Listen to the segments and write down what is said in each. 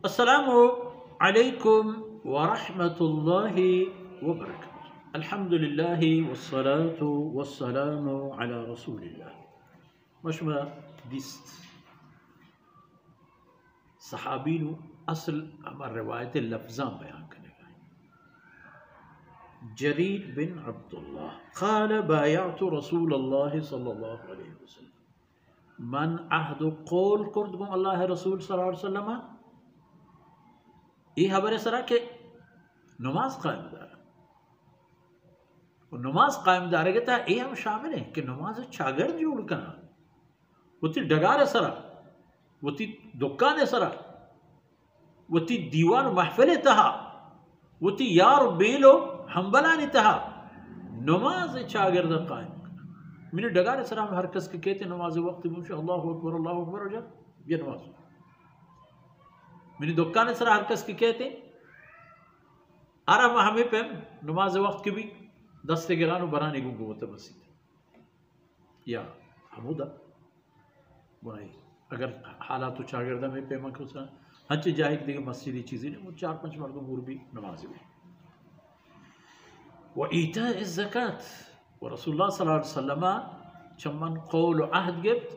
अस्सलामु अलैकुम वरहमतुल्लाहि वबरकातुहू। अल्हम्दुलिल्लाहि वस्सलातु वस्सलामु अला रसूलिल्लाह। मशमा दिस्त सहाबी नु असल हमार रिवायत लफ्ज़ां बयान करेगा। जरीर बिन अब्दुल्लाह क़ाल बायअतु रसूलल्लाह सल्लल्लाहु अलैहि वसल्लम मन अहदु क़ौल कुर्दुम अल्लाह रसूल सल्लल्लाहु अलैहि वसल्लम ये खबर सरा के नमाज कायमदार और नमाज कायमदार के ता ये हम शामिल हैं कि नमाज चागर जोड़ करना वती डगार सरा वती दुकान सरा वती दीवान महफिल तहा वती यार बेलो हम्बलानी तहा नमाज चागर कायम मैंने डगार सरा में हर कस के कहते नमाज वक्त मुझे अल्लाह अकबर हो जा ये नमाज मैंने दुकान सरा हर कस के कहते आरा हमें पे नमाज वक्त की भी दस्ते गिरानो बनाने को मस्जिद या हमूदा बुनाई अगर हालात चागिरदा में पे मखसूसा हंच जाहिर देखिए मस्जिद चीज़ें वो 4-5 मर्दों और भी नमाज में व ईता ज़कात व रसूलुल्लाह सल्लल्लाहु अलैहि वसल्लम चमन कौल अहद गिफ्त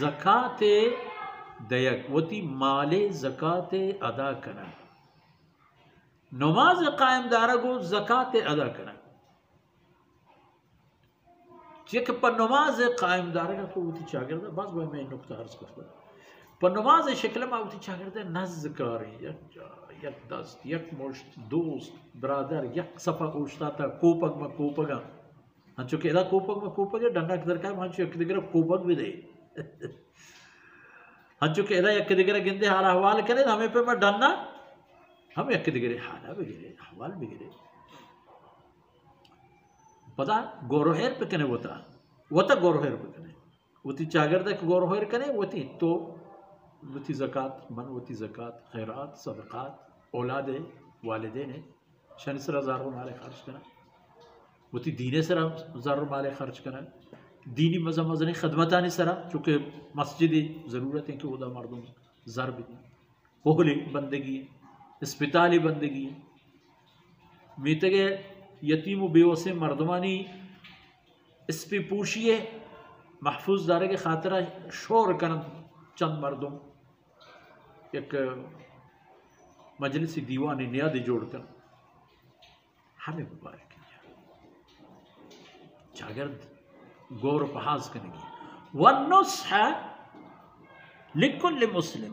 ज़कात दयक वती माले ज़कात अदा करना नमाज कायम दारा को ज़कात अदा करना चेक पर नमाज कायम दारा का तो उती चागिरदा बस भाई मैं नुक्ता अर्ज करता पर नमाज शक्ल में उती चागिरदा नज़कारी यक दस्त यक मुश्त दोस्त ब्रादर यक सफ़ा उश्ताता कोपक में कोपगा हंचो केदा कोपक में कोपगा डंडा किधर का हंचो एक दिगरा कोपक भी दे हंचो केदा एक दिगरा गिंदे हाल अहवाल करे हमें पे मैं डंडा हम एक दिगरे हाला भी गिरे अहवाल भी गिरे पता गोरोहेर पे कने वता गोरोहेर पे कने वती चागिरदा के गोरोहेर कने वती तो वती ज़कात मन वती ज़कात खैरात सदक़ात औलाद वालिदैन शन सरा ज़ार माले खर्च करना वती दीने सरा ज़ार माले खर्च करना दीनी मज़नी खदमतानी सरा चूँकि मस्जिद ज़रूरत है कि वदा मर्दों ज़र भी ओहली बंदगी अस्पताली बंदगी मीतगे यतीम बेवसे मर्दमानी इस पे पूछिए महफूज दारे के खातिर शोर करन चंद मर्दों एक मजलिस दीवान नियाद जोड़कर हमें मुबारक जागर्द गौर पहाज करेंगे वन्नुस्ह लिकुल्ल मुस्लिम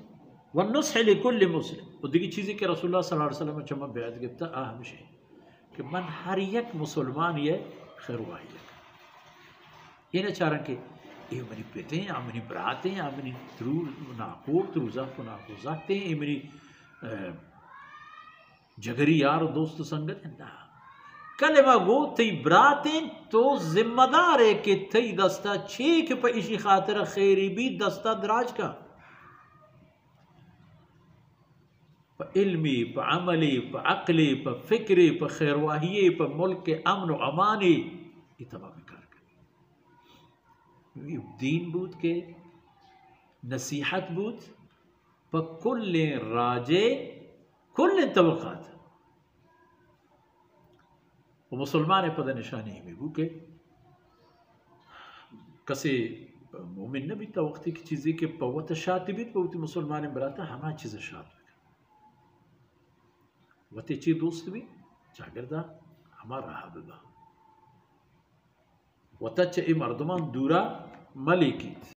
वन्नुस्ह लिकुल्ल मुस्लिम और देखिए चीज़ें कि रसूलुल्लाह सल्लल्लाहु अलैहि वसल्लम चम्मा बेअद गिफ्ता अहम शे कि मन हर एक मुसलमान ये खैर वाही ये न चारण के ये मेरी पेते हैं मेरी बरातें हैं मेरी थ्रू नाकोर थ्रूजा को नाकोजाते हैं ये मेरी जगरी यार दोस्त संगत है ना कलमा गो तई बरातें तो जिम्मेदार है कि तई दस्ता छेक पे इसी खातिर खैरी भी दस्ता दराज का प इल्मी प अमली प अक्ली प फिक्री प खैरवाही प मुल्क के अमन व अमानी ये तमाम कार कर दीन बूत के नसीहत बूत प कुल राजे कुल तबक़ात वो मुसलमान पद निशानी में भूखे कसे मोमिन न भी वक्ती की चीज़ें के पवत शाति भी पवती मुसलमान बराता हमा चीज़ शात वते ची दोस्त भी जागरदा हमारा हाबा वता चे मर्दमान दूरा मलिकी